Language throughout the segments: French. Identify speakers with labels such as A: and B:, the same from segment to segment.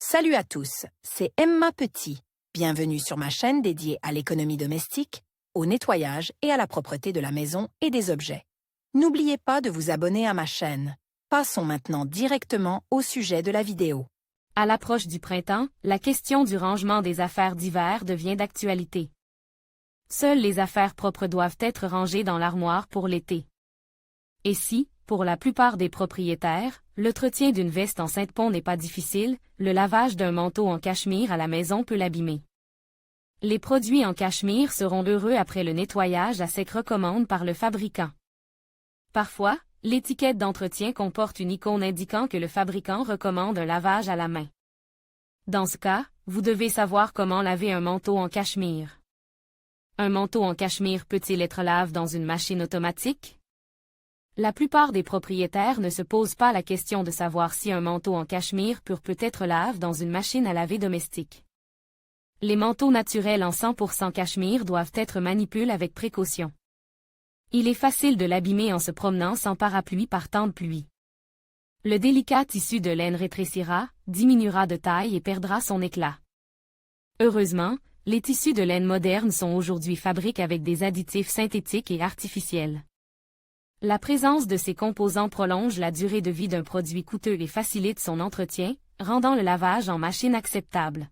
A: Salut à tous, c'est Emma Petit. Bienvenue sur ma chaîne dédiée à l'économie domestique, au nettoyage et à la propreté de la maison et des objets. N'oubliez pas de vous abonner à ma chaîne. Passons maintenant directement au sujet de la vidéo.
B: À l'approche du printemps, la question du rangement des affaires d'hiver devient d'actualité. Seules les affaires propres doivent être rangées dans l'armoire pour l'été. Et si, pour la plupart des propriétaires, l'entretien d'une veste en Sainte-Pont n'est pas difficile, le lavage d'un manteau en cachemire à la maison peut l'abîmer. Les produits en cachemire seront heureux après le nettoyage à sec recommandé par le fabricant. Parfois, l'étiquette d'entretien comporte une icône indiquant que le fabricant recommande un lavage à la main. Dans ce cas, vous devez savoir comment laver un manteau en cachemire. Un manteau en cachemire peut-il être lavé dans une machine automatique? La plupart des propriétaires ne se posent pas la question de savoir si un manteau en cachemire pur peut être lavé dans une machine à laver domestique. Les manteaux naturels en 100% cachemire doivent être manipulés avec précaution. Il est facile de l'abîmer en se promenant sans parapluie par temps de pluie. Le délicat tissu de laine rétrécira, diminuera de taille et perdra son éclat. Heureusement, les tissus de laine modernes sont aujourd'hui fabriqués avec des additifs synthétiques et artificiels. La présence de ces composants prolonge la durée de vie d'un produit coûteux et facilite son entretien, rendant le lavage en machine acceptable.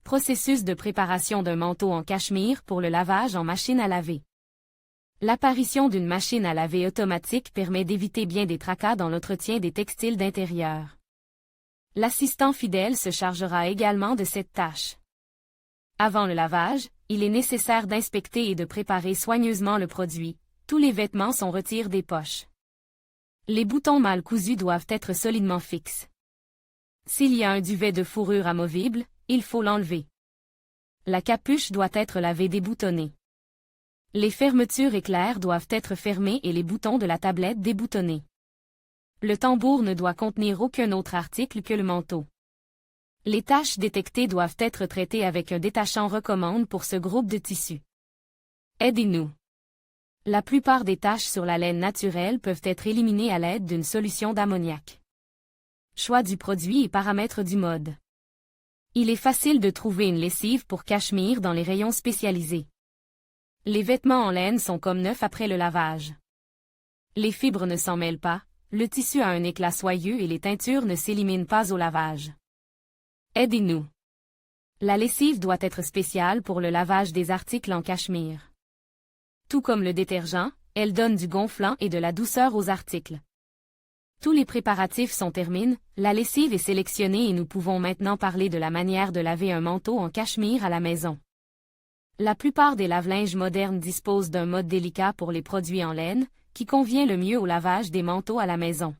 B: Processus de préparation d'un manteau en cachemire pour le lavage en machine à laver. L'apparition d'une machine à laver automatique permet d'éviter bien des tracas dans l'entretien des textiles d'intérieur. L'assistant fidèle se chargera également de cette tâche. Avant le lavage, il est nécessaire d'inspecter et de préparer soigneusement le produit. Tous les vêtements sont retirés des poches. Les boutons mal cousus doivent être solidement fixes. S'il y a un duvet de fourrure amovible, il faut l'enlever. La capuche doit être lavée déboutonnée. Les fermetures éclairs doivent être fermées et les boutons de la tablette déboutonnés. Le tambour ne doit contenir aucun autre article que le manteau. Les taches détectées doivent être traitées avec un détachant recommandé pour ce groupe de tissus. Aidez-nous. La plupart des taches sur la laine naturelle peuvent être éliminées à l'aide d'une solution d'ammoniac. Choix du produit et paramètres du mode. Il est facile de trouver une lessive pour cachemire dans les rayons spécialisés. Les vêtements en laine sont comme neufs après le lavage. Les fibres ne s'en mêlent pas, le tissu a un éclat soyeux et les teintures ne s'éliminent pas au lavage. Aidez-nous. La lessive doit être spéciale pour le lavage des articles en cachemire. Tout comme le détergent, elle donne du gonflant et de la douceur aux articles. Tous les préparatifs sont terminés, la lessive est sélectionnée et nous pouvons maintenant parler de la manière de laver un manteau en cachemire à la maison. La plupart des lave-linges modernes disposent d'un mode délicat pour les produits en laine, qui convient le mieux au lavage des manteaux à la maison.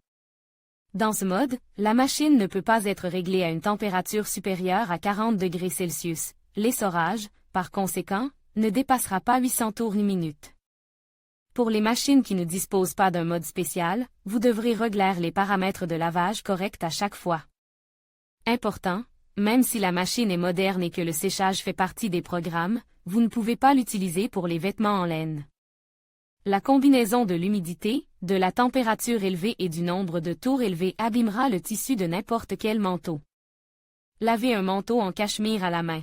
B: Dans ce mode, la machine ne peut pas être réglée à une température supérieure à 40 degrés Celsius. L'essorage, par conséquent, ne dépassera pas 800 tours ni minute. Pour les machines qui ne disposent pas d'un mode spécial, vous devrez régler les paramètres de lavage corrects à chaque fois. Important, même si la machine est moderne et que le séchage fait partie des programmes, vous ne pouvez pas l'utiliser pour les vêtements en laine. La combinaison de l'humidité, de la température élevée et du nombre de tours élevés abîmera le tissu de n'importe quel manteau. Lavez un manteau en cachemire à la main.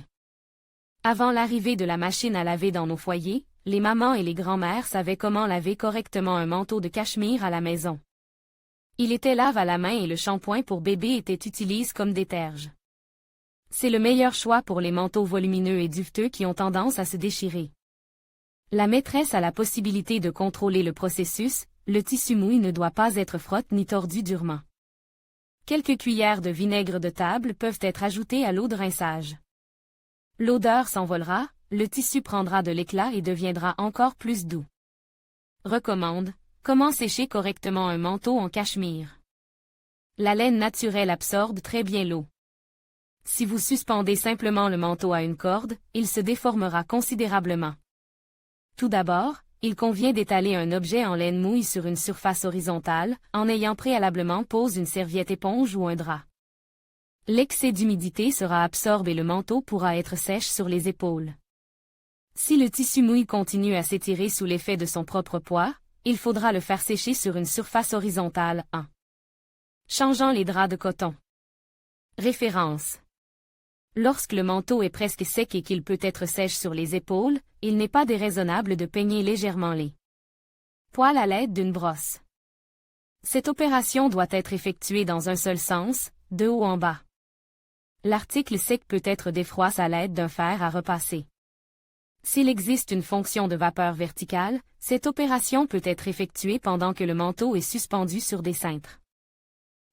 B: Avant l'arrivée de la machine à laver dans nos foyers, les mamans et les grands-mères savaient comment laver correctement un manteau de cachemire à la maison. Il était lave à la main et le shampoing pour bébé était utilisé comme déterge. C'est le meilleur choix pour les manteaux volumineux et duveteux qui ont tendance à se déchirer. La maîtresse a la possibilité de contrôler le processus, le tissu mouille ne doit pas être frotté ni tordu durement. Quelques cuillères de vinaigre de table peuvent être ajoutées à l'eau de rinçage. L'odeur s'envolera, le tissu prendra de l'éclat et deviendra encore plus doux. Recommande: comment sécher correctement un manteau en cachemire. La laine naturelle absorbe très bien l'eau. Si vous suspendez simplement le manteau à une corde, il se déformera considérablement. Tout d'abord, il convient d'étaler un objet en laine mouille sur une surface horizontale, en ayant préalablement posé une serviette éponge ou un drap. L'excès d'humidité sera absorbé et le manteau pourra être sèche sur les épaules. Si le tissu mouille continue à s'étirer sous l'effet de son propre poids, il faudra le faire sécher sur une surface horizontale. 1. Changeant les draps de coton. Référence. Lorsque le manteau est presque sec et qu'il peut être sèche sur les épaules, il n'est pas déraisonnable de peigner légèrement les poils à l'aide d'une brosse. Cette opération doit être effectuée dans un seul sens, de haut en bas. L'article sec peut être défroissé à l'aide d'un fer à repasser. S'il existe une fonction de vapeur verticale, cette opération peut être effectuée pendant que le manteau est suspendu sur des cintres.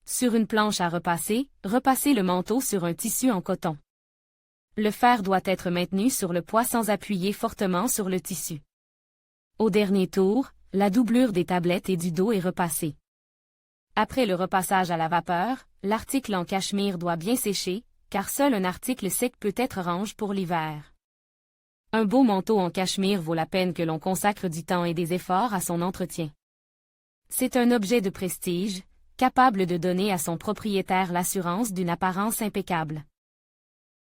B: Sur une planche à repasser, repassez le manteau sur un tissu en coton. Le fer doit être maintenu sur le poids sans appuyer fortement sur le tissu. Au dernier tour, la doublure des tablettes et du dos est repassée. Après le repassage à la vapeur, l'article en cachemire doit bien sécher, car seul un article sec peut être range pour l'hiver. Un beau manteau en cachemire vaut la peine que l'on consacre du temps et des efforts à son entretien. C'est un objet de prestige, capable de donner à son propriétaire l'assurance d'une apparence impeccable.